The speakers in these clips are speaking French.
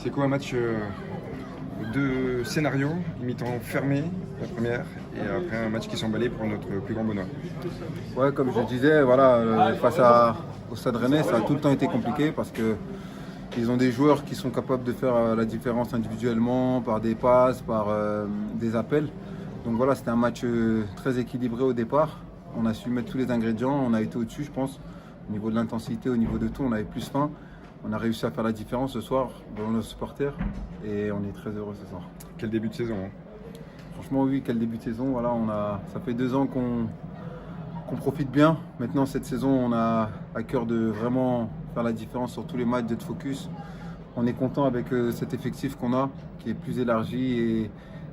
C'est quoi un match de scénario, mi-temps fermé, la première, et après un match qui s'emballait pour notre plus grand bonheur. Ouais, comme je disais, voilà, au Stade Rennais, ça a tout le temps été compliqué parce que ils ont des joueurs qui sont capables de faire la différence individuellement, par des passes, par des appels. Donc voilà, c'était un match très équilibré au départ. On a su mettre tous les ingrédients, on a été au-dessus, je pense. Au niveau de l'intensité, au niveau de tout, on avait plus faim. On a réussi à faire la différence ce soir devant nos supporters et on est très heureux ce soir. Quel début de saison, hein. Franchement, oui, quel début de saison. Voilà, ça fait 2 ans qu'on profite bien. Maintenant, cette saison, on a à cœur de vraiment faire la différence sur tous les matchs, d'être focus. On est content avec cet effectif qu'on a, qui est plus élargi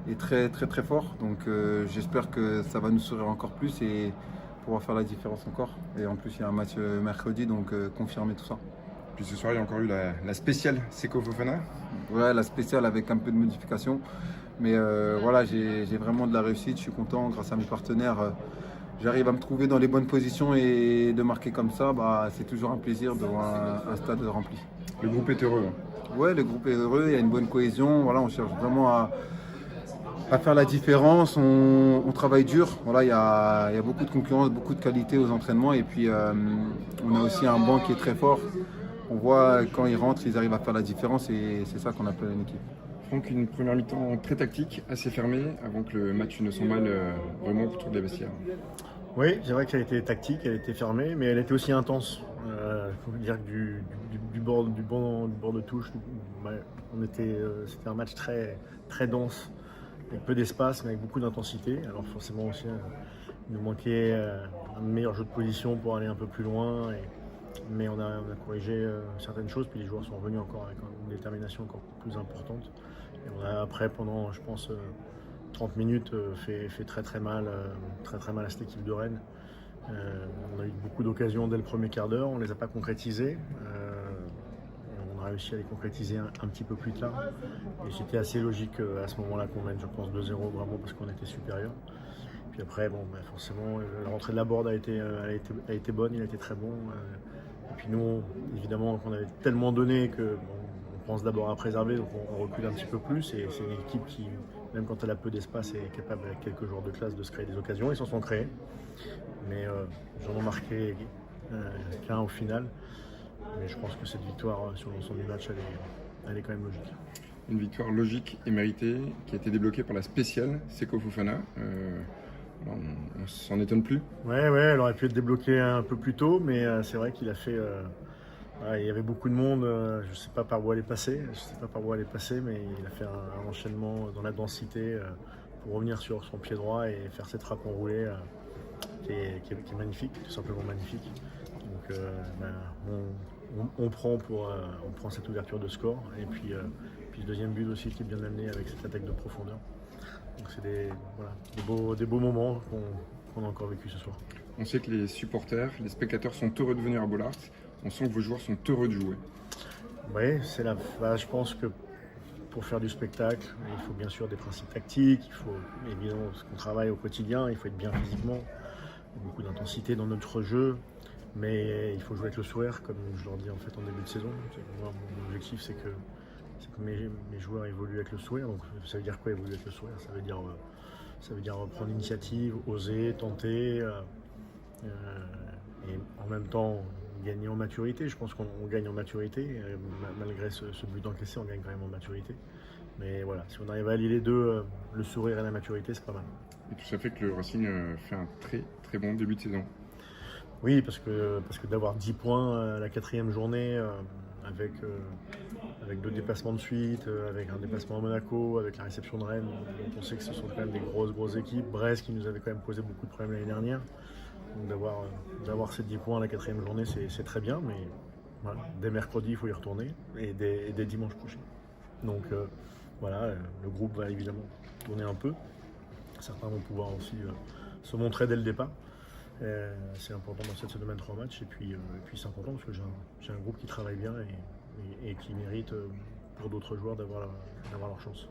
et très, très, très fort. Donc, j'espère que ça va nous sourire encore plus et pouvoir faire la différence encore. Et en plus, il y a un match mercredi, donc confirmer tout ça. Puis ce soir, il y a encore eu la spéciale Seko Fofana. Ouais, la spéciale avec un peu de modification. Mais voilà, j'ai vraiment de la réussite. Je suis content grâce à mes partenaires. J'arrive à me trouver dans les bonnes positions et de marquer comme ça, c'est toujours un plaisir devant un stade rempli. Le groupe est heureux. Ouais, le groupe est heureux, il y a une bonne cohésion. Voilà, on cherche vraiment à faire la différence. On travaille dur. Voilà, il y a beaucoup de concurrence, beaucoup de qualité aux entraînements. Et puis, on a aussi un banc qui est très fort. On voit quand ils rentrent, ils arrivent à faire la différence et c'est ça qu'on appelle une équipe. Franck, une première mi-temps très tactique, assez fermée, avant que le match ne s'emballe vraiment autour des vestiaires. Oui, c'est vrai qu'elle était tactique, elle était fermée, mais elle était aussi intense. Il faut dire que du bord de touche, c'était un match très, très dense, avec peu d'espace, mais avec beaucoup d'intensité. Alors forcément aussi, il nous manquait un meilleur jeu de position pour aller un peu plus loin. Mais on a corrigé certaines choses, puis les joueurs sont revenus encore avec une détermination encore plus importante. Et on a après, pendant, je pense, 30 minutes, fait très très mal à cette équipe de Rennes. On a eu beaucoup d'occasions dès le premier quart d'heure, on ne les a pas concrétisées. On a réussi à les concrétiser un petit peu plus tard. Et c'était assez logique à ce moment-là qu'on mène, je pense, 2-0 vraiment parce qu'on était supérieur. Puis après, forcément, la rentrée de Laborde a été bonne, il a été très bon. Et puis nous, évidemment, on avait tellement donné qu'on pense d'abord à préserver, donc on recule un petit peu plus. Et c'est une équipe qui, même quand elle a peu d'espace, est capable, avec quelques joueurs de classe, de se créer des occasions. Ils s'en sont créés. Mais j'en ai marqué qu'un au final. Mais je pense que cette victoire sur l'ensemble du match, elle est quand même logique. Une victoire logique et méritée qui a été débloquée par la spéciale Seko Fofana. On s'en étonne plus. Ouais, elle aurait pu être débloquée un peu plus tôt, mais c'est vrai qu'il a fait. Il y avait beaucoup de monde, je ne sais pas par où elle est passée, mais il a fait un enchaînement dans la densité pour revenir sur son pied droit et faire cette frappe enroulée qui est magnifique, tout simplement magnifique. Donc on prend cette ouverture de score et puis le deuxième but aussi qui est bien amené avec cette attaque de profondeur. Donc c'est des beaux moments qu'on a encore vécu ce soir. On sait que les supporters, les spectateurs sont heureux de venir à Bollaert. On sent que vos joueurs sont heureux de jouer. Oui, je pense que pour faire du spectacle, il faut bien sûr des principes tactiques, il faut évidemment, parce qu'on travaille au quotidien, il faut être bien physiquement, il y a beaucoup d'intensité dans notre jeu, mais il faut jouer avec le sourire, comme je leur dis en fait en début de saison. Moi, mon objectif, c'est que mes joueurs évoluent avec le sourire. Donc ça veut dire quoi évoluer avec le sourire? Ça veut dire prendre l'initiative, oser, tenter, et en même temps gagner en maturité. Je pense qu'on gagne en maturité. Malgré ce but encaissé, on gagne quand même en maturité. Mais voilà, si on arrive à allier les deux, le sourire et la maturité, c'est pas mal. Et tout ça fait que le Racing fait un très très bon début de saison. Oui, parce que d'avoir 10 points à la 4e journée, avec 2 dépassements de suite, avec un déplacement à Monaco, avec la réception de Rennes, donc on sait que ce sont quand même des grosses équipes. Brest qui nous avait quand même posé beaucoup de problèmes l'année dernière. Donc d'avoir ces 10 points à la 4e journée, c'est très bien, mais voilà, dès mercredi, il faut y retourner, et dès dimanche prochain. Donc le groupe va évidemment tourner un peu. Certains vont pouvoir aussi se montrer dès le départ. C'est important dans cette semaine 3 matchs, et puis c'est important parce que j'ai un groupe qui travaille bien et qui mérite pour d'autres joueurs d'avoir leur chance.